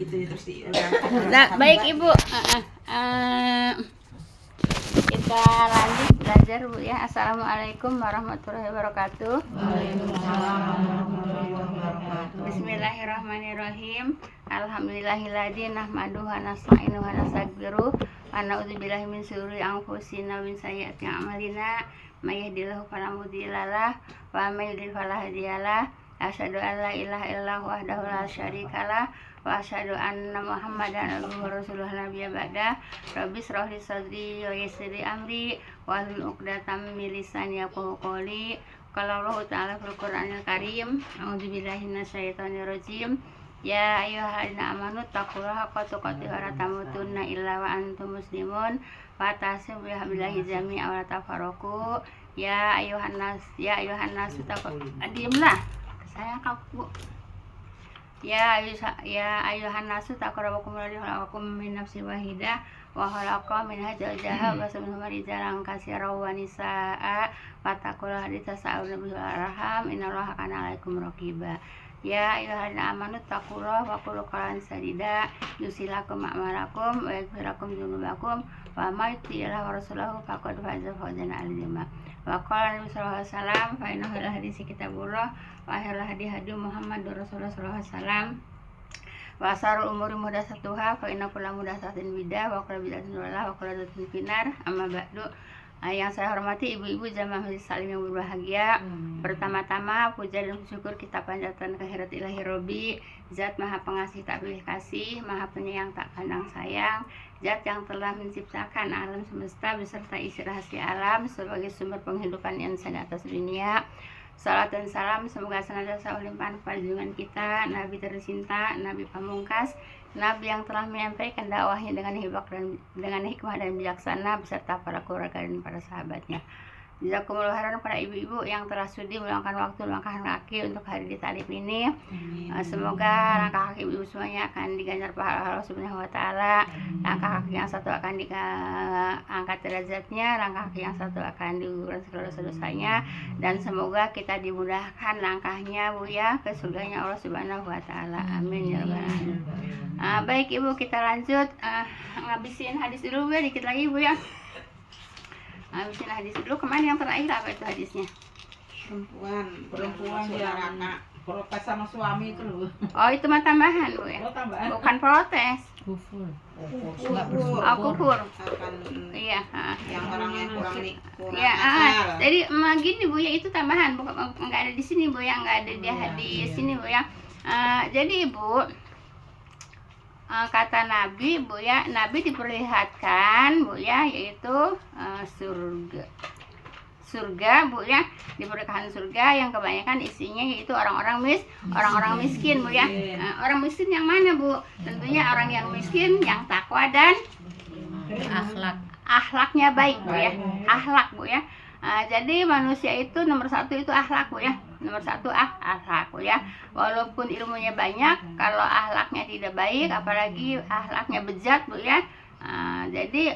Itu terus Nah, baik Ibu. Kita lanjut belajar Bu ya. Assalamualaikum warahmatullahi wabarakatuh. Bismillahirrahmanirrahim. Alhamdulillahilladzi nahmaduhu wa nasta'inuhu wa nastaghfiruh wa na'udzubillahi min syururi anfusina wa min sayyiati a'malina. May yahdihillahu fala mudhillalah wa may yudhlil fala hadiyalah. Asyhadu an la ilaha illallah wahdahu la syarikalah wa asyhadu anna Muhammadan abduhu wa rasuluhu nabiyya ba'da. Rabbi shrah li sadri wa yassir li amri wahlul 'uqdatam min lisani yafqahu qawli. Qala Allah ta'ala fil Qur'anil Karim, a'udzubillahi minasyaitonir rajim. Ya ayyuhalladzina amanu taqullaha haqqa tuqatih wa la tamutunna illa wa antum muslimun wa tasimu bihablillahi jami'an wa la tafarraqu. Ya ayuhan nas diamlah. Saya kaku. Ya ayuhan nasu taqrabukum radhiyallahu min nafsin wahidah wa khalaqa minha zawjaha wa minhuma rijalan katsiran wa nisaa fattaqullaha alladzi tasaaluna bihi wal arham innallaha kana 'alaikum raqiba. Ya ayyuhalladzina amanu taqullaha wa qulu qawlan sadida yusilakum a'malakum wa yaghfir lakum dzunubakum wa may yuti'illah wa rasulahu faqad faza fawzan 'azima. Wa qala Nabi sallallahu alaihi wasallam fa innahu la hadisi kitabullah wa akhirul hadi Muhammadur Rasulullah sallallahu alaihi wasallam wa asarul umuri muhdatsatuha fa inna kulla muhdatsatin bidah wa kulla bid'atin dhalalah wa kulla dhalatin finnar. Amma ba'du. Yang saya hormati ibu-ibu jamaah majelis salim yang berbahagia. Pertama-tama puja dan syukur kita panjatkan kehadirat ilahi Robbi, Zat Maha Pengasih tak pilih kasih, Maha Penyayang tak pandang sayang, Zat yang telah menciptakan alam semesta beserta isi rahasia alam sebagai sumber penghidupan insan atas dunia. Salat dan salam semoga senantiasa melimpahkan kepada junjungan kita, Nabi tercinta, Nabi pamungkas, Nabi yang telah menyampaikan dakwahnya dengan hikmah dan bijaksana beserta para keluarga dan para sahabatnya. Jazakumullah khairan para ibu-ibu yang telah sudi meluangkan waktu melangkahkan kaki untuk hadir di talib ini. Semoga langkah kaki ibu semuanya akan diganjar pahala Allah Subhanahu wa taala. Langkah kaki yang satu akan diangkat derajatnya, langkah kaki yang satu akan digugurkan segala dosa-dosanya, dan semoga kita dimudahkan langkahnya Bu ya ke surganya Allah Subhanahu wa taala. Amin ya rabbal alamin. Baik Ibu, kita lanjut ngabisin hadis dulu ya, dikit lagi Bu ya. Habisin hadis dulu. Kemana yang terakhir, apa itu hadisnya? Perempuan yang protes sama suami itu loh. Oh, itu mah tambahan Bu ya. Oh, tambahan. Bukan protes. Kufur. Kufur. Akan Iya, yang orang yang kurang ya, akal. jadi gini Bu ya, itu tambahan, bukan enggak ada di sini Bu ya, enggak ada di hadis sini Bu ya. Jadi Ibu, kata Nabi Bu ya, Nabi diperlihatkan Bu ya, yaitu surga Bu ya, diperlihatkan surga yang kebanyakan isinya yaitu orang-orang miskin Bu ya. Orang miskin yang mana Bu? Tentunya orang yang miskin yang takwa dan akhlaknya baik Bu ya, akhlak Bu ya. Jadi manusia itu nomor satu itu akhlak Bu ya, nomor satu akhlak Bu ya. Walaupun ilmunya banyak, kalau akhlaknya tidak baik, apalagi akhlaknya bejat Bu ya, jadi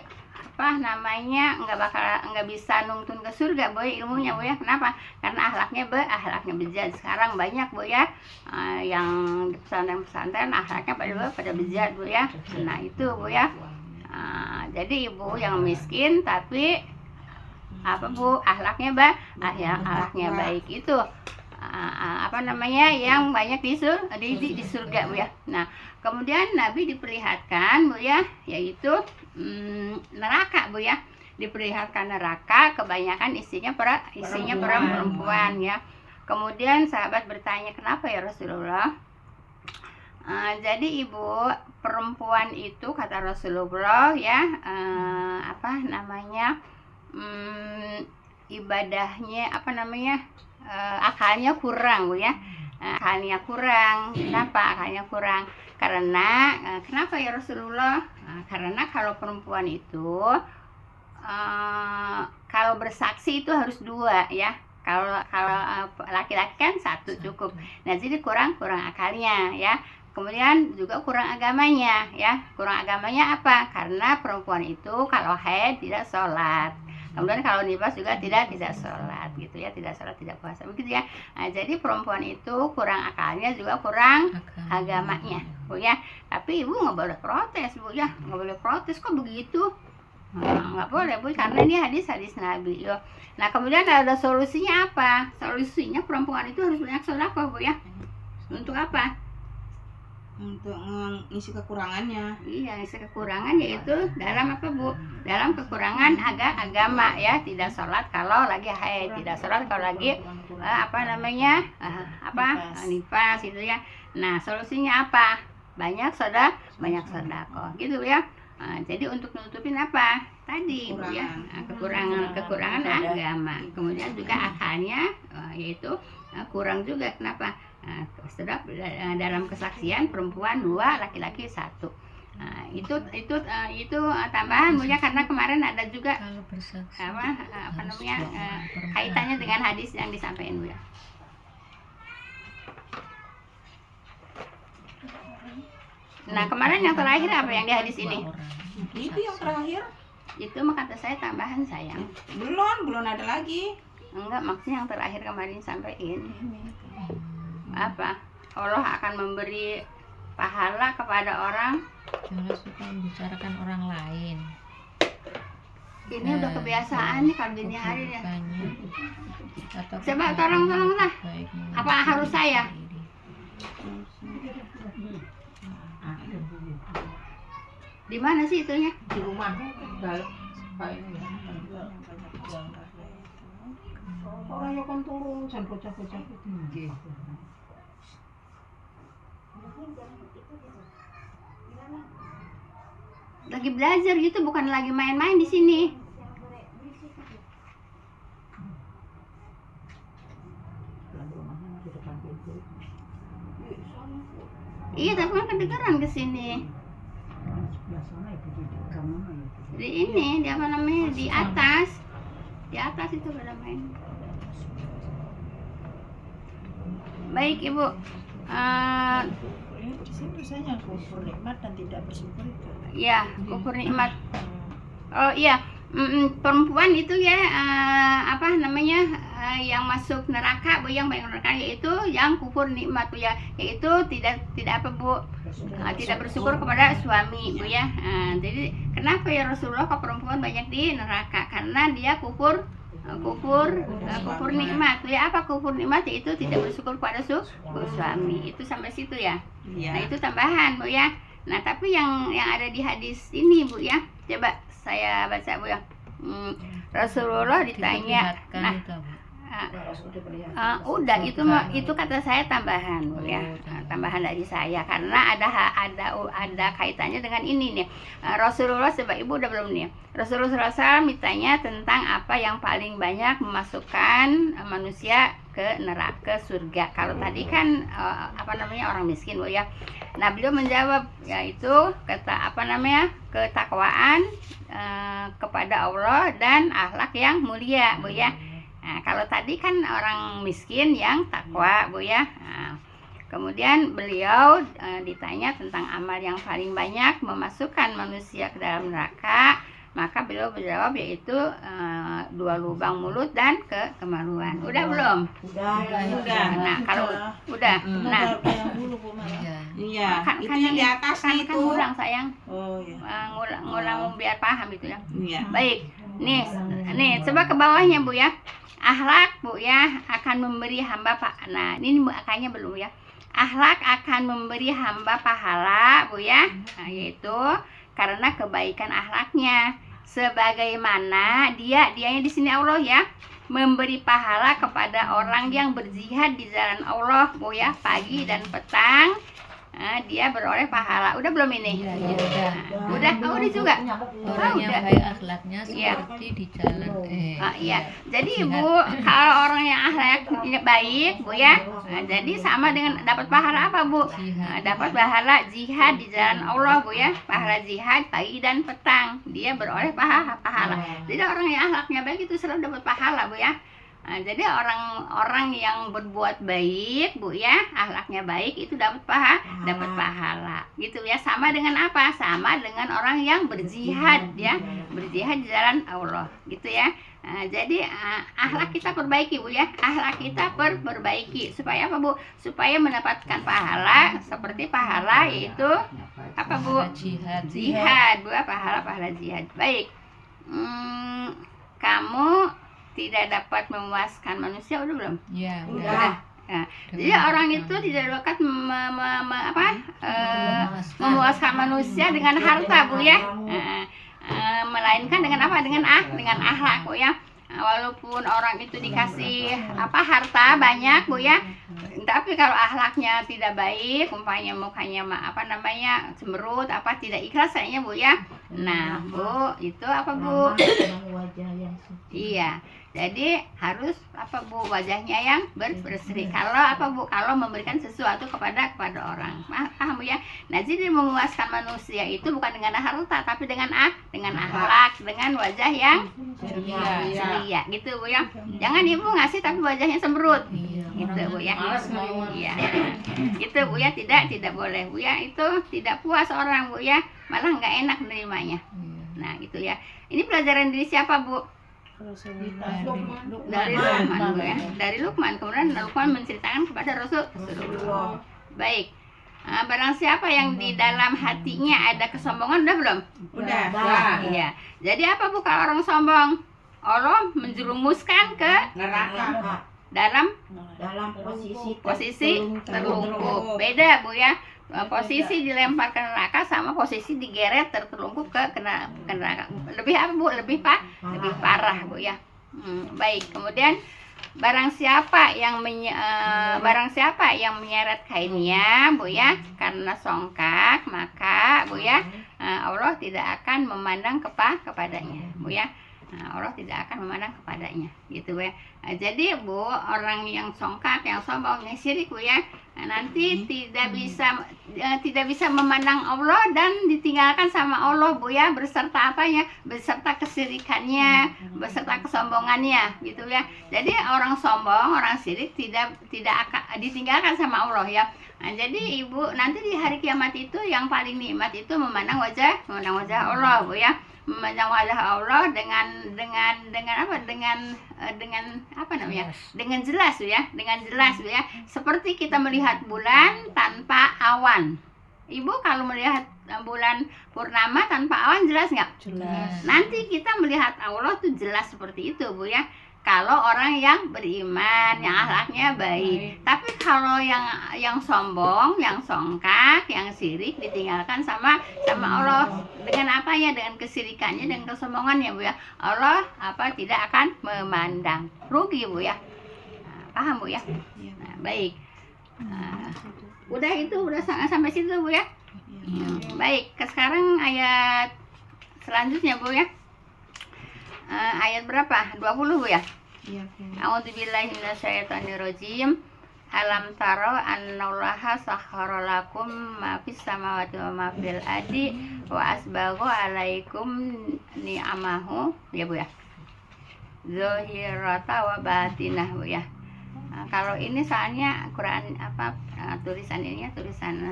nggak bisa nuntun ke surga Bu ya, ilmunya Bu ya. Kenapa? Karena akhlaknya bejat. Sekarang banyak Bu ya, yang di pesantren akhlaknya pada bejat Bu ya. Nah itu Bu ya. Jadi ibu yang miskin tapi Bu, akhlaknya baik itu yang banyak di surga Bu ya. Nah kemudian Nabi diperlihatkan Bu ya, yaitu neraka Bu ya, diperlihatkan neraka, kebanyakan isinya perempuan ya. Kemudian sahabat bertanya, kenapa ya Rasulullah? Jadi ibu, perempuan itu kata Rasulullah ya, ibadahnya akalnya kurang Bu ya. Akalnya kurang. Kenapa akalnya kurang? Karena kenapa ya Rasulullah? Karena kalau perempuan itu kalau bersaksi itu harus dua ya. Kalau laki-laki kan satu cukup. Nah jadi kurang akalnya ya. Kemudian juga kurang agamanya ya. Kurang agamanya apa? Karena perempuan itu kalau haid tidak sholat. Kemudian kalau nifas juga tidak sholat gitu ya, tidak sholat, tidak puasa begitu ya. Nah, jadi perempuan itu kurang akalnya juga kurang agamanya. Bu ya. Tapi ibu nggak boleh protes Bu ya, nggak boleh protes kok begitu. Nggak boleh Bu, karena ini hadis Nabi yo. Nah kemudian ada solusinya apa? Solusinya perempuan itu harus banyak sedekah Bu ya. Untuk apa? Untuk mengisi kekurangannya. Iya, ngisi kekurangan yaitu dalam apa Bu? Dalam kekurangan agama ya, tidak sholat kalau lagi haid, tidak sholat kalau lagi nifas gitu ya. Nah solusinya apa? Banyak sedekah gitu ya. Jadi untuk nutupin apa? Tadi Bu ya, kekurangan agama. Kemudian juga akalnya yaitu kurang juga. Kenapa? Sedap dalam kesaksian perempuan 2, laki-laki 1. Itu tambahan Bu ya, karena kemarin ada juga kaitannya dengan hadis yang disampaikan Bu ya. Nah kemarin yang terakhir apa yang di hadis ini? Itu yang terakhir. Itu mah kata saya tambahan sayang. Belum ada lagi. Enggak, maksudnya yang terakhir kemarin sampaikan apa? Allah akan memberi pahala kepada orang. Jangan suka membicarakan orang lain. Ini udah kebiasaan nih kalau dini hari ya. Coba Coba tolong lah. Apa harus saya? Di mana sih itunya? Di rumah dalam orang yang kan turun jangan bocah-bocah tinggi. Lagi belajar gitu, bukan lagi main-main di sini. Iya, tapi kan kedengeran ke sini. Di ini, di apa namanya? Di atas. Di atas itu pada main. Baik, Ibu. Di situ saya kufur nikmat dan tidak bersyukur itu. Ya, kufur nikmat. Oh iya, perempuan itu ya yang masuk neraka Bu, yang banyak neraka yaitu yang kufur nikmat Bu ya, yaitu tidak apa Bu, tidak bersyukur kepada suami Bu ya. Jadi kenapa ya Rasulullah kok perempuan banyak di neraka? Karena dia kufur nikmat ya. Apa kufur nikmat? Yaitu tidak bersyukur kepada suami. Itu sampai situ ya. Nah itu tambahan Bu ya. Nah tapi yang ada di hadis ini Bu ya, coba saya baca Bu ya. Rasulullah ditanya, udah itu kata saya tambahan Bu ya, tambahan dari saya karena ada kaitannya dengan ini nih. Rasulullah, sebab Ibu udah belum nih, Rasulullah SAW ditanya tentang apa yang paling banyak memasukkan manusia ke neraka, surga. Kalau tadi kan orang miskin Bu ya. Nah beliau menjawab yaitu ketakwaan kepada Allah dan akhlak yang mulia Bu ya. Nah, kalau tadi kan orang miskin yang takwa Bu ya. Nah, kemudian beliau ditanya tentang amal yang paling banyak memasukkan manusia ke dalam neraka, maka beliau menjawab yaitu 2 lubang mulut dan kemaluan. Udah belum? Udah. Nah kalau udah, nah Iya. kan Itu yang di atas kan itu. ngulang sayang. Oh iya. Ngulang biar paham itu ya. Iya. Baik, nih coba ke bawahnya Bu ya. Akhlak Bu ya akan memberi hamba Nah ini akanya belum ya. Akhlak akan memberi hamba pahala Bu ya, yaitu karena kebaikan akhlaknya. Sebagaimana dianya di sini Allah ya, memberi pahala kepada orang yang berjihad di jalan Allah Bu ya, pagi dan petang. Dia beroleh pahala. Udah belum ini? Udah juga. Orang yang baik akhlaknya seperti di jalan. Iya. Jadi Bu, kalau orang yang akhlaknya baik Bu ya, jadi sama dengan dapat pahala apa Bu? Dapat pahala jihad di jalan Allah Bu ya, pahala jihad pagi dan petang. Dia beroleh pahala. Jadi orang yang akhlaknya baik itu selalu dapat pahala Bu ya. Jadi orang yang berbuat baik Bu ya, akhlaknya baik itu dapat pahala gitu ya. Sama dengan apa? Sama dengan orang yang berjihad ya, berjihad di jalan Allah gitu ya. Jadi akhlak kita perbaiki Bu ya, akhlak kita perbaiki supaya apa Bu? Supaya mendapatkan pahala seperti pahala yaitu apa Bu? Jihad. Jihad Bu, pahala jihad. Baik. Kamu tidak dapat memuaskan manusia, udah belum? Ya, Udah. Nah, jadi orang itu tidak dapat memuaskan manusia dengan harta Bu ya. Melainkan dengan apa? Dengan akhlak Bu ya. Walaupun orang itu dikasih harta banyak Bu ya, tapi kalau akhlaknya tidak baik, umpamanya mukanya cemberut, tidak ikhlas kayaknya Bu ya. Nah Bu, itu apa Bu? Iya, jadi harus Bu, wajahnya yang berseri. Kalau Bu, kalau memberikan sesuatu kepada orang, paham Bu ya. Nah, jadi memuaskan manusia itu bukan dengan harta, tapi dengan akhlak, dengan wajah yang ceria, gitu Bu ya. Jangan Ibu ngasih tapi wajahnya sembrut, gitu Bu ya. Iya, gitu Bu ya, tidak boleh Bu ya. Itu tidak puas orang Bu ya, malah nggak enak menerimanya. Nah, gitu ya. Ini pelajaran dari siapa Bu? Dari Luqman Bu ya. Dari Luqman. Kemudian Luqman menceritakan kepada Rasulullah. Baik. Barang siapa yang di dalam hatinya ada kesombongan, udah belum? Udah. Iya. Jadi apa Bu kalau orang sombong? Allah menjerumuskan ke Neraka. dalam posisi terlungkup. Beda Bu ya. Posisi dilempar ke neraka sama posisi digeret tertelungkup ke neraka. Lebih apa Bu? Lebih parah Bu ya. Baik. Kemudian barang siapa yang menyeret kainnya Bu ya karena songkak, maka Bu ya Allah tidak akan memandang kepadanya Bu ya. Allah tidak akan memandang kepadanya, gitu ya. Jadi Bu, orang yang songkak, yang sombong, yang syirik Bu ya, nanti tidak bisa memandang Allah dan ditinggalkan sama Allah Bu ya, beserta beserta kesyirikannya, beserta kesombongannya, gitu ya. Jadi orang sombong, orang syirik tidak akan ditinggalkan sama Allah ya. Nah, jadi Ibu nanti di hari kiamat itu yang paling nikmat itu memandang wajah Allah Bu ya. Memandang wajah Allah dengan jelas Bu ya, seperti kita melihat bulan tanpa awan. Ibu kalau melihat bulan purnama tanpa awan jelas nggak? Jelas. Nanti kita melihat Allah tuh jelas seperti itu Bu ya, kalau orang yang beriman, yang akhlaknya baik. Tapi kalau yang sombong, yang songkak, yang syirik ditinggalkan sama Allah dengan dengan kesyirikannya dan kesombongannya Bu ya. Allah tidak akan memandang, rugi Bu ya. Paham Bu ya? Nah, baik. Udah sampai situ Bu ya. Baik, sekarang ayat selanjutnya Bu ya. Ayat berapa? 20 Bu ya? Iya. A'udzubillahi minasyaitonirrajim. Alam taro annallaha sakhkhara lakum ma fis samawati wa ma fil ardi wa asbagha 'alaikum ni'amahu, ya Bu ya. Zahirata wa batinah Bu ya. Kalau ini soalnya Quran tulisan ininya tulisan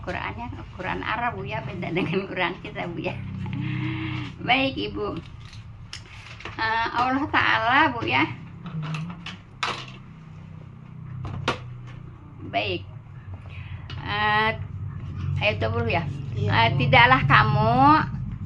Qurannya Quran Arab Bu ya, beda dengan Quran kita Bu ya. Baik Ibu, Allah Ta'ala Bu ya. Baik, ayat 20 ya. Tidaklah kamu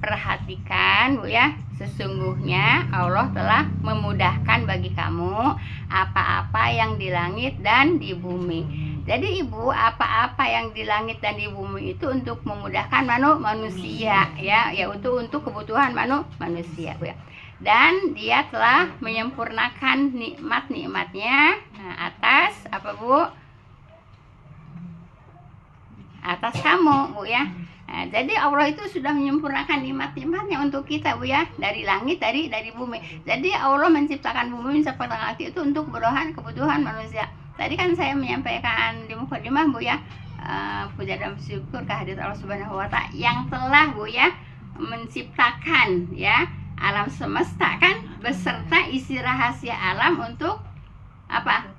perhatikan Bu ya, sesungguhnya Allah telah memudahkan bagi kamu apa-apa yang di langit dan di bumi. Jadi Ibu, apa-apa yang di langit dan di bumi itu untuk memudahkan manusia ya, untuk kebutuhan manusia Bu ya. Dan Dia telah menyempurnakan nikmat-nikmatnya atas apa Bu? Atas kamu Bu ya. Nah, jadi Allah itu sudah menyempurnakan nikmat-nikmatnya untuk kita Bu ya, dari langit, dari bumi. Jadi Allah menciptakan bumi, menciptakan langit itu untuk kebutuhan manusia. Tadi kan saya menyampaikan di mukadimah Bu ya, puja dan syukur kehadirat Allah Subhanahu wa Ta'ala yang telah Bu ya menciptakan ya alam semesta kan, beserta isi rahasia alam untuk apa?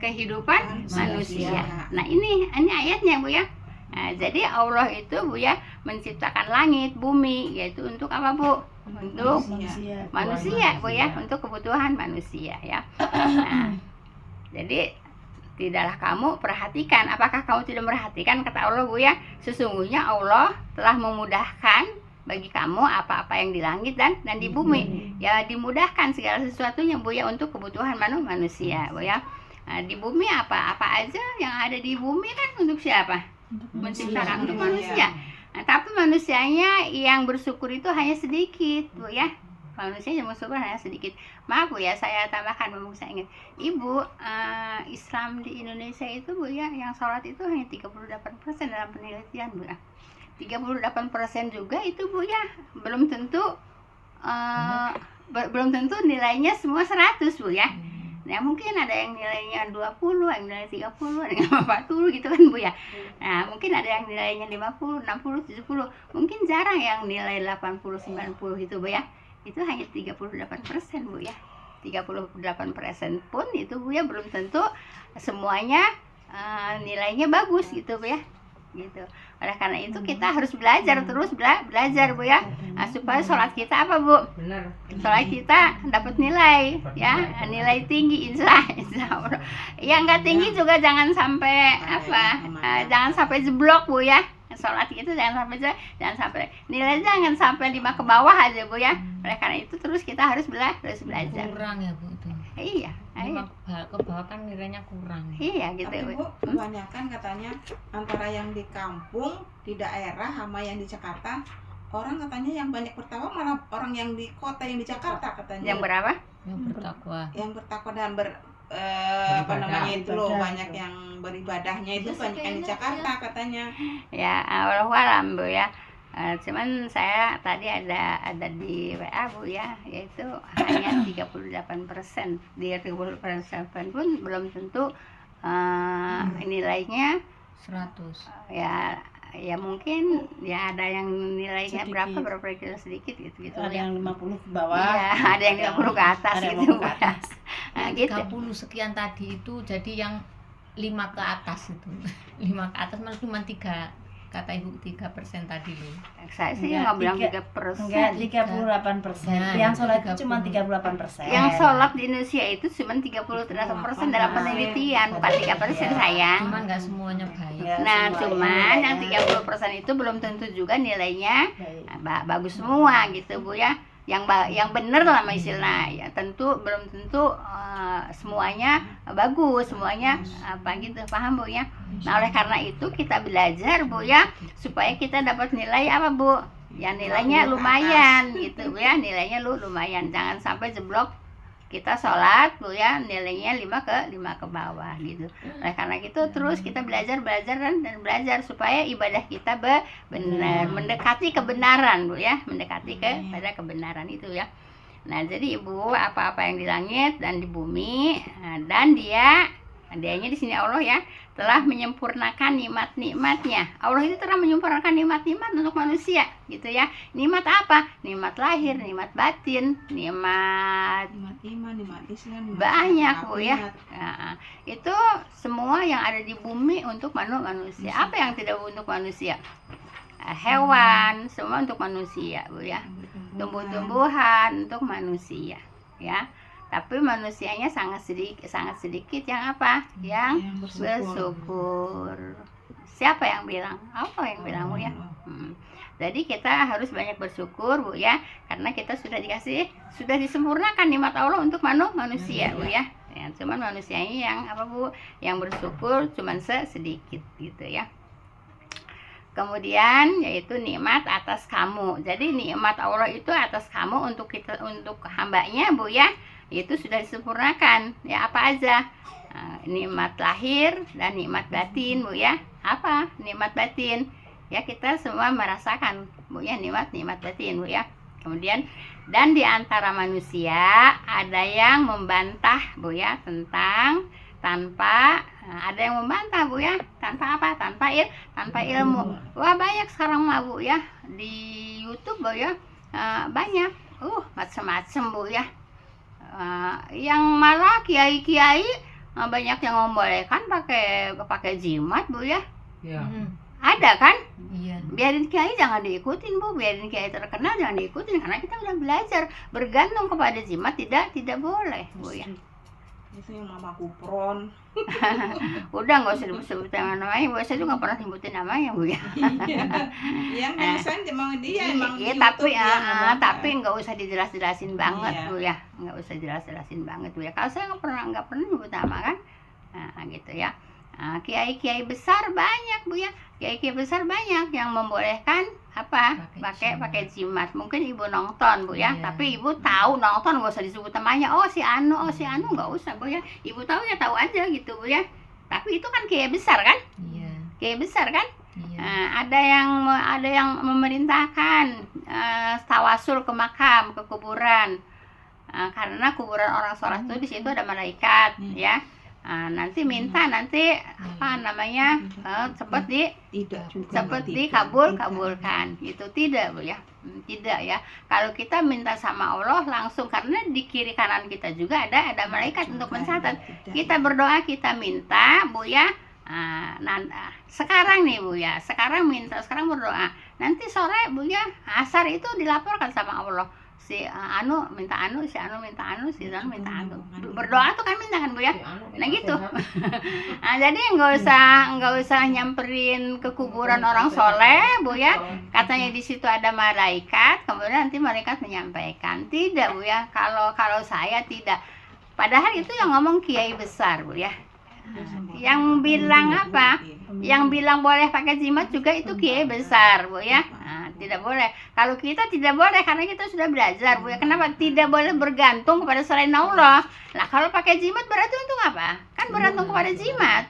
Kehidupan manusia. Nah, ini ayatnya Bu ya. Nah, jadi Allah itu Bu ya menciptakan langit, bumi, yaitu untuk apa Bu? Untuk manusia Bu ya, untuk kebutuhan manusia ya. Nah, jadi tidaklah kamu perhatikan, apakah kamu tidak merhatikan kata Allah Bu ya, sesungguhnya Allah telah memudahkan bagi kamu apa-apa yang di langit dan di bumi. Ya dimudahkan segala sesuatunya Bu ya untuk kebutuhan manusia Bu ya. Nah, di bumi apa aja yang ada di bumi kan untuk siapa? Menciptakan untuk manusia. Nah, tapi manusianya yang bersyukur itu hanya sedikit Bu ya. Manusia yang bersyukur hanya sedikit. Maaf Bu ya, saya tambahkan mumpung saya ingat. Ibu, Islam di Indonesia itu Bu ya, yang sholat itu hanya 38% dalam penelitian Bu ya. 38% juga itu Bu ya, belum tentu belum tentu nilainya semua 100 Bu ya. Nah, mungkin ada yang nilainya 20, yang nilainya 30, ada yang 40 gitu kan Bu ya. Nah, mungkin ada yang nilainya 50, 60, 70. Mungkin jarang yang nilai 80, 90 gitu Bu ya. Itu hanya 38% Bu ya. 38% pun itu Bu ya belum tentu semuanya nilainya bagus gitu Bu ya. Gitu. Oleh karena itu kita harus belajar terus belajar Bu ya. Nah, supaya sholat kita apa Bu? Benar. Sholat kita dapat nilai ya, nilai tinggi insya Allah. Ya nggak tinggi juga jangan sampai jangan sampai jeblok Bu ya. Sholat itu jangan sampai nilai jangan sampai 5 ke bawah aja Bu ya. Oleh karena itu terus kita harus belajar. Kurang ya Bu itu. Iya. 5 ke bawah kan nilainya kurang. Iya gitu Tapi Bu, kebanyakan katanya antara yang di kampung, di daerah sama yang di Jakarta, orang katanya yang banyak bertakwa malah orang yang di kota, yang di Jakarta katanya. Yang berapa? Yang bertakwa. Yang bertakwa dan apa namanya itu loh, banyak yang beribadahnya itu banyak yang di Jakarta katanya. Ya, wallahualam Bu ya. Cuman saya tadi ada di WA Bu ya, yaitu hanya 38%. Di 38% pun belum tentu nilainya 100. Ya mungkin ya ada yang nilainya Sedikit. berapa gitu sedikit gitu Ada ya. yang 50 ke bawah. Iya, ada yang 50 ke atas Ada yang gitu. 50 ke atas. Nah, gitu. 30 sekian tadi itu jadi yang 5 ke atas itu. 5 ke atas malah cuma 3, kata Ibu 3% tadi loh. Saya sih Enggak, nggak bilang 3%. 3%. Enggak, 38%. Nah, Yang sholat itu 30. cuma 38%. Yang sholat di Indonesia itu cuma 38% dalam penelitian, bukan 3% sayang. Cuman nggak semuanya baik. Ya, Nah, semuanya cuman yang nilainya 30% itu belum tentu juga nilainya baik. bagus semua gitu Bu ya. Yang bener lah istilah ya, tentu belum tentu semuanya bagus, semuanya apa gitu, paham Bu ya. Nah, oleh karena itu kita belajar Bu ya, supaya kita dapat nilai apa Bu? Ya nilainya lumayan gitu Bu ya, nilainya lumayan, jangan sampai jeblok kita sholat Bu ya, nilainya 5 ke bawah gitu. Oleh karena itu terus kita belajar dan belajar supaya ibadah kita benar, mendekati kebenaran Bu ya, mendekati kepada kebenaran itu ya. Nah, jadi Ibu, apa-apa yang di langit dan di bumi, dan dianya di sini Allah ya, telah menyempurnakan nikmat-nikmatnya. Allah itu telah menyempurnakan nikmat-nikmat untuk manusia gitu ya. Nikmat apa? Nikmat lahir, nikmat batin, nikmat Iman, nikmat Islam, banyak Bu ya. Nah, itu semua yang ada di bumi untuk manusia. Apa yang tidak untuk manusia? Hewan, semua untuk manusia Bu ya. Tumbuh-tumbuhan untuk manusia ya. Tapi manusianya sangat sedikit yang apa? Yang bersyukur. Siapa yang bilang? Apa yang bilang Bu ya? Jadi kita harus banyak bersyukur Bu ya, karena kita sudah disempurnakan nikmat Allah untuk manusia Bu ya. Ya, cuman manusianya yang apa Bu? Yang bersyukur cuman sedikit gitu ya. Kemudian yaitu nikmat atas kamu. Jadi nikmat Allah itu atas kamu untuk hambanya Bu ya, itu sudah disempurnakan ya. Apa aja? Nikmat lahir dan nikmat batin Bu ya. Apa nikmat batin? Ya kita semua merasakan Bu ya, nikmat batin Bu ya. Kemudian dan di antara manusia ada yang membantah Bu ya tentang ada yang membantah Bu ya, tanpa apa? Tanpa ilmu. Wah, banyak sekarang mah Bu ya di YouTube Bu ya, banyak macam-macam Bu ya, yang malah kiai banyak yang membolehkan pakai jimat Bu ya. Ya. ada kan? Iya. Biarin kiai jangan diikutin Bu, biarin kiai terkenal jangan diikutin karena kita udah belajar bergantung kepada jimat tidak boleh Bu ya. Itu yang mama kupron. Udah nggak usah disebut namanya Bu, saya juga nggak pernah sebutin namanya Bu ya. Yang biasanya emang dia emang Iya di tapi YouTube dia ngomong. tapi nggak usah dijelas-jelasin banget Iya. Bu ya, nggak usah jelas-jelasin banget Bu ya. Kalau saya nggak pernah nyebut nama kan, nah gitu ya. Nah, kiai-kiai besar banyak Bu ya, kiai-kiai besar banyak yang membolehkan apa pakai jimat. Mungkin ibu nonton Bu ya, Iya. tapi ibu tahu nonton nggak usah disebut namanya. Oh si Anu nggak usah Bu ya. Ibu tahu ya tahu aja gitu Bu ya. Tapi itu kan kiai besar kan, Iya. kiai besar kan. Iya. Ada yang memerintahkan tawasul ke makam, ke kuburan. Karena kuburan orang sholat itu di situ ada malaikat ya. Nanti minta apa namanya seperti Tidak juga. dikabulkan gitu, tidak Bu ya. Tidak ya, kalau kita minta sama Allah langsung, karena di kiri kanan kita juga ada malaikat untuk mencatat. Kita berdoa, kita minta Bu ya. Sekarang nih Bu ya, sekarang berdoa, nanti sore Bu ya, asar itu dilaporkan sama Allah, si Anu minta Anu, si Anu minta Anu, si Anu minta Anu. Berdoa tuh kan minta kan Bu ya. Nah gitu. Jadi nggak usah nyamperin ke kuburan orang soleh Bu ya. Katanya di situ ada malaikat, kemudian nanti malaikat menyampaikan. Tidak Bu ya. Kalau saya tidak. Padahal itu yang ngomong kiai besar Bu ya. Yang bilang apa? Yang bilang boleh pakai jimat juga itu kiai besar Bu ya. Tidak boleh. Kalau kita tidak boleh karena kita sudah belajar Bu ya. Kenapa? Tidak boleh bergantung kepada selain Allah. Nah, kalau pakai jimat berarti untuk apa? Kan bergantung kepada jimat.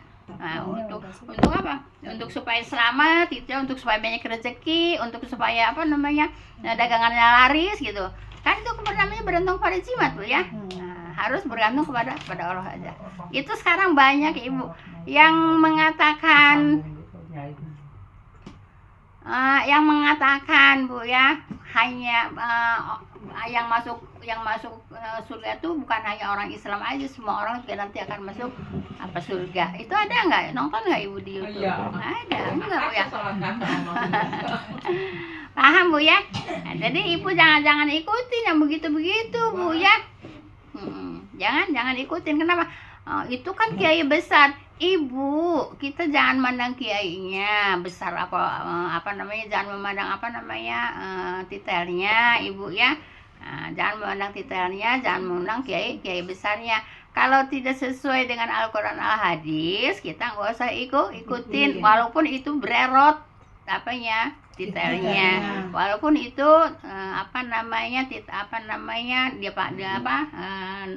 Untuk apa? Untuk supaya selamat gitu, untuk supaya banyak rezeki, untuk supaya apa namanya? Dagangannya laris gitu. Kan itu namanya bergantung kepada jimat Bu ya. Harus bergantung kepada Allah aja. Itu sekarang banyak ibu yang mengatakan Bu ya, hanya yang masuk surga itu bukan hanya orang Islam aja, semua orang juga nanti akan masuk surga. Itu ada nggak? Nonton nggak ibu di YouTube? Ada enggak Bu ya? Paham Bu ya? Nah, jadi ibu jangan ikutin yang begitu Bu ya. Jangan ikutin. Kenapa? Itu kan kiai besar. Ibu, kita jangan mandang kiainya besar apa namanya, jangan memandang titelnya Ibu ya. Jangan memandang titelnya, jangan memandang kiai besarnya. Kalau tidak sesuai dengan Al-Qur'an Al-Hadis, kita nggak usah ikutin walaupun itu bererot titelnya, walaupun itu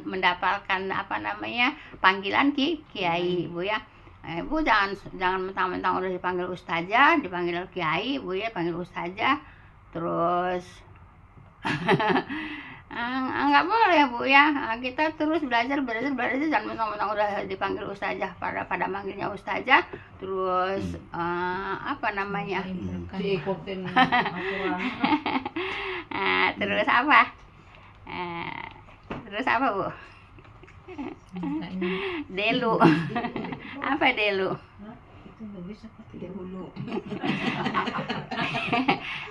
mendapatkan panggilan kiai Bu ya. Ibu jangan mentang-mentang udah dipanggil ustazah, dipanggil kiai Bu ya, panggil ustazah terus nggak boleh Bu ya. Kita terus belajar, jangan mentang-mentang udah dipanggil ustazah pada manggilnya ustazah terus diikutin aturan. Terus apa Bu? Delu. Apa delu? Itu nggak bisa pakai dahulu.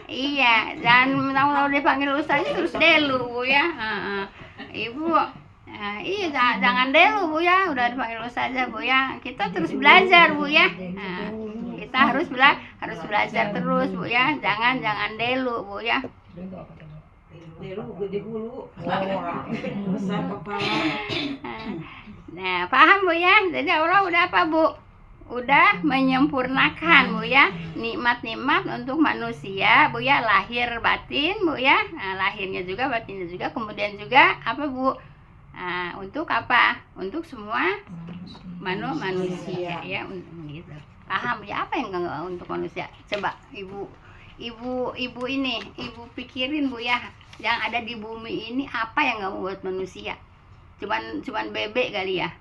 Iya, jangan mentang-mentang dipanggil ustazah terus delu Bu ya. Ibu, iya jangan delu Bu ya, udah dipanggil ustazah Bu ya. Kita terus belajar Bu ya. Kita harus belajar terus Bu ya. Jangan delu Bu ya. Dulu gede dulu. Besar kepala. Nah, paham Bu ya? Jadi Allah udah apa Bu? Udah menyempurnakan Bu ya, nikmat-nikmat untuk manusia Bu ya, lahir batin Bu ya. Lahirnya juga, batinnya juga, kemudian juga apa Bu? Untuk apa? Untuk semua manusia ya, gitu. Paham ya, apa yang enggak untuk manusia? Coba ibu ini, ibu pikirin Bu ya, yang ada di bumi ini apa yang nggak membuat manusia? Cuman bebek kali ya.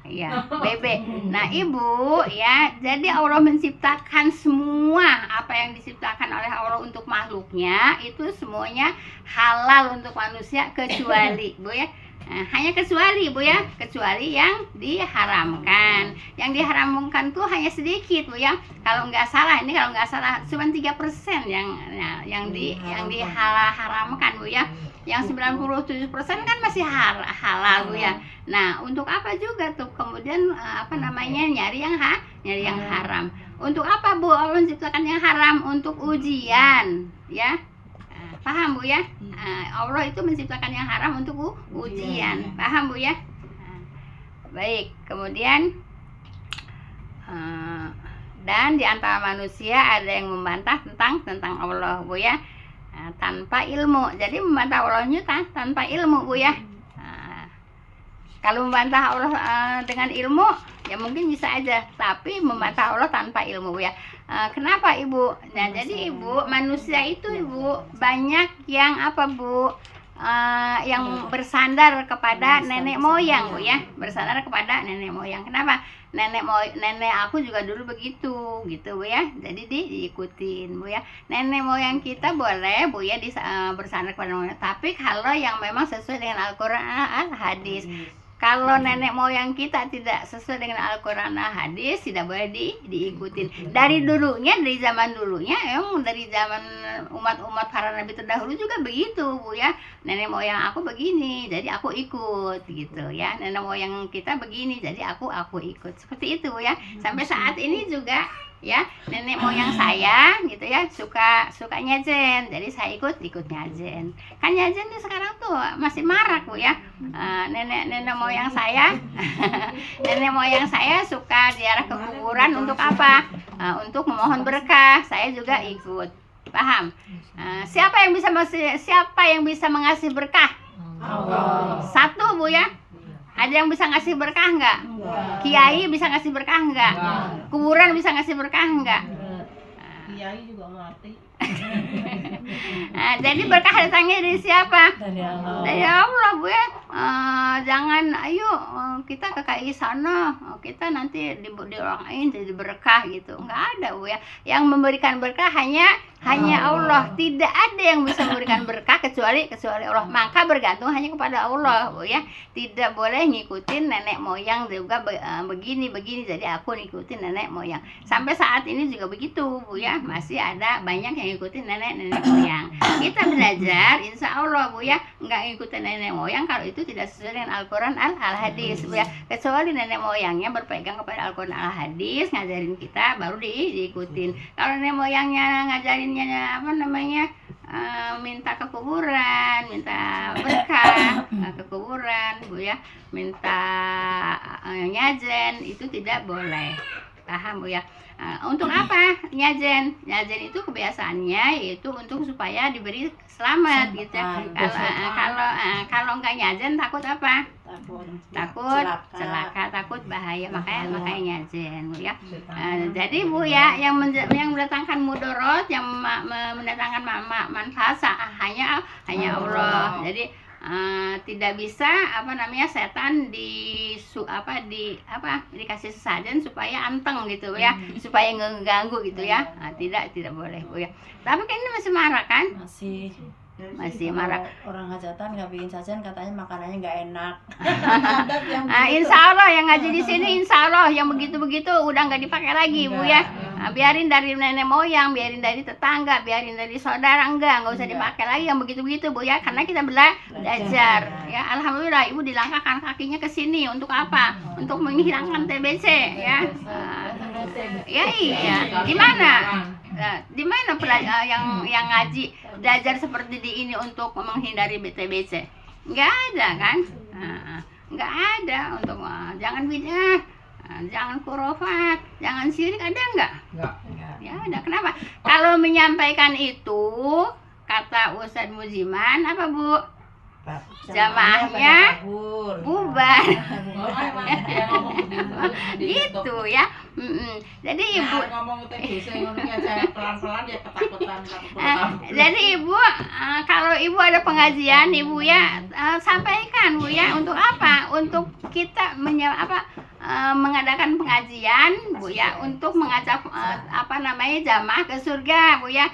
Iya, bebek. Nah, Ibu ya, jadi Allah menciptakan semua apa yang diciptakan oleh Allah untuk makhluknya itu semuanya halal untuk manusia kecuali Bu ya, Hanya kecuali Bu ya, kecuali yang diharamkan. Yang diharamkan tuh hanya sedikit Bu ya. Kalau nggak salah cuma 3% yang diharamkan Bu ya. Yang 97% kan masih halal Bu ya. Nah, untuk apa juga tuh kemudian nyari yang haram. Untuk apa Bu Allah menciptakan yang haram? Untuk ujian ya. Paham Bu ya? Allah itu menciptakan yang haram untuk ujian. Paham Bu ya? Baik, kemudian dan di antara manusia ada yang membantah tentang Allah Bu ya, tanpa ilmu. Jadi membantah Allahnya tanpa ilmu Bu ya. Kalau membantah Allah dengan ilmu ya mungkin bisa aja, tapi membantah Allah tanpa ilmu Bu ya. Kenapa Ibu? Nah, jadi Ibu, manusia itu Ibu banyak yang Bu? Yang bersandar kepada nenek moyang Bu ya, bersandar kepada nenek moyang. Kenapa? Nenek aku juga dulu begitu gitu Bu ya, jadi diikutin Bu ya. Nenek moyang kita boleh Bu ya bersandar kepada nenek moyang, tapi kalau yang memang sesuai dengan Al-Quran Al-Hadis. Kalau nenek moyang kita tidak sesuai dengan Al-Quran Al-Hadis, tidak boleh diikutin. Dari zaman dulunya, emang dari zaman umat para nabi terdahulu juga begitu Bu ya. Nenek moyang aku begini, jadi aku ikut gitu ya. Nenek moyang kita begini, jadi aku ikut. Seperti itu Bu ya. Sampai saat ini juga ya, nenek moyang saya gitu ya suka nyazen, jadi saya ikut nyazen. Kan nyazen nih sekarang tuh masih marak Bu ya. Nenek moyang saya nenek moyang saya suka ziarah ke kuburan untuk apa? Untuk memohon berkah. Saya juga ikut. Paham? Siapa yang bisa mengasih berkah? Allah. Satu Bu ya. Ada yang bisa ngasih berkah enggak? Kiai bisa ngasih berkah enggak? Kuburan bisa ngasih berkah enggak? Kiai juga mati. Jadi berkah datangnya dari siapa? Dari Allah. Dari Allah Bu ya. Jangan ayo kita ke KI sana, kita nanti didoain jadi berkah gitu. Enggak ada Bu ya. Yang memberikan berkah hanya Allah. Tidak ada yang bisa memberikan berkah kecuali Allah. Maka bergantung hanya kepada Allah Bu ya. Tidak boleh ngikutin nenek moyang juga begini jadi aku ngikutin nenek moyang. Sampai saat ini juga begitu Bu ya. Masih ada banyak yang ngikutin nenek moyang. Kita belajar insya Allah Bu ya, nggak ngikutin nenek moyang kalau itu tidak sesuai dengan Al-Quran Al-Hadis Bu ya. Kecuali nenek moyangnya berpegang kepada Al-Quran Al-Hadis, ngajarin kita baru diikutin. Kalau nenek moyangnya ngajarinnya minta ke kuburan, minta berkah ke kuburan Bu ya, minta nyazen, itu tidak boleh. Paham Bu ya? Untuk apa nyazen? Nyazen itu kebiasaannya yaitu untuk supaya diberi selamat gitu. Kalau nggak nyazen takut apa? Takut celaka, takut bahaya, makanya nyazen Bu ya. Jadi Bu ya, yang mendatangkan mudorot, yang mendatangkan manfaat hanya Allah. Jadi tidak bisa setan dikasih sesajen supaya anteng gitu ya, supaya ngeganggu gitu ya. Tidak boleh Bu ya. Tapi kan ini masih marah kan? Masih marah. Orang hajatan nggak bikin sajian katanya makanannya nggak enak. Insya Allah yang ngaji di sini insya Allah yang begitu-begitu udah nggak dipakai lagi Bu ya. Biarin dari nenek moyang, biarin dari tetangga, biarin dari saudara, nggak usah dipakai lagi yang begitu-begitu Bu ya, karena kita belajar ya. Alhamdulillah Ibu dilangkahkan kakinya ke sini untuk apa? Untuk menghilangkan TBC ya. Ya iya. Gimana? Di mana yang ngaji belajar seperti ini untuk menghindari TBC? Nggak ada kan? Nggak ada. Untuk jangan bid'ah, jangan khurafat, jangan syirik, ada nggak? Nggak. Ya ada. Kenapa? Kalau menyampaikan itu kata Ustadz Mujiman apa Bu? Jamaahnya bubar. Gitu ya. Jadi Ibu jadi Ibu kalau Ibu ada pengajian Ibu ya sampaikan Bu ya. Untuk apa? Untuk kita mengadakan pengajian Bu ya untuk mengajak jamaah ke surga Bu ya.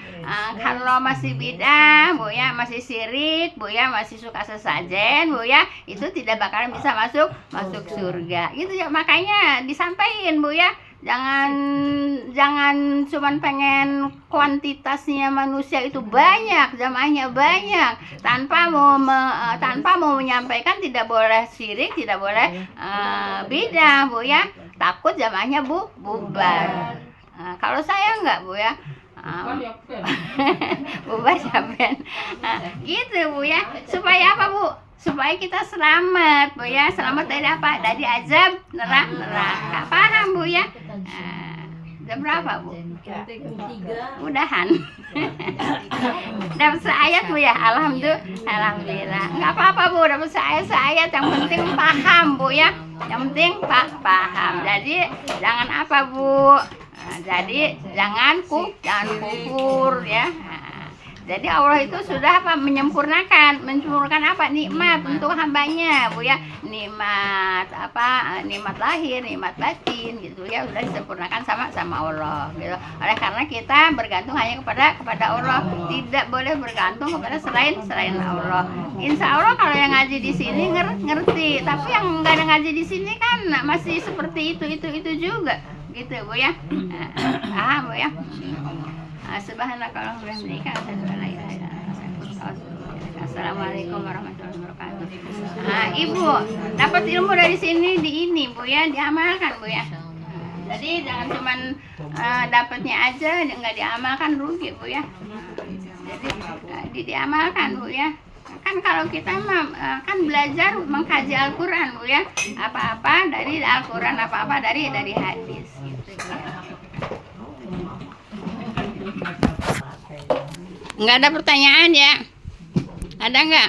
Kalau masih bidah Bu ya, masih syirik Bu ya, masih suka sesajen Bu ya, itu tidak bakalan bisa masuk surga. Gitu ya, makanya disampaikan Bu ya. Jangan cuman pengen kuantitasnya manusia itu banyak, jamaahnya banyak, tanpa mau menyampaikan tidak boleh syirik, tidak boleh bidah Bu ya, takut jamaahnya bubar. Kalau saya enggak Bu ya, bubar sampean. Gitu Bu ya, supaya apa Bu? Supaya kita selamat Bu ya, selamat dari apa? Dari azab neraka. Paham Bu ya? Jam berapa Bu? Udahan. Dapat seayat Bu ya, alhamdulillah. Nggak apa-apa Bu, dapat seayat, yang penting paham Bu ya, yang penting paham. Jadi jangan apa Bu? Jadi jangan kufur ya. Jadi Allah itu sudah menyempurnakan apa? Nikmat untuk hambanya Bu ya. Nikmat lahir, nikmat batin gitu ya, sudah disempurnakan sama Allah gitu. Oleh karena kita bergantung hanya kepada Allah, tidak boleh bergantung kepada selain Allah. Insya Allah kalau yang ngaji di sini ngerti, tapi yang nggak ada ngaji di sini kan masih seperti itu juga gitu Bu ya. Bu ya. Subhanakallahumma wa bihamdika asyhadu an la ilaha illa anta. Assalamualaikum warahmatullahi wabarakatuh. Ibu dapat ilmu dari sini Bu ya, diamalkan Bu ya. Jadi jangan cuman dapatnya aja nggak diamalkan, rugi Bu ya. Jadi diamalkan Bu ya. Kan kalau kita kan belajar mengkaji Al-Qur'an Bu ya. Apa-apa dari Al-Qur'an, apa-apa dari hadis gitu ya. Nggak ada pertanyaan ya? Ada nggak?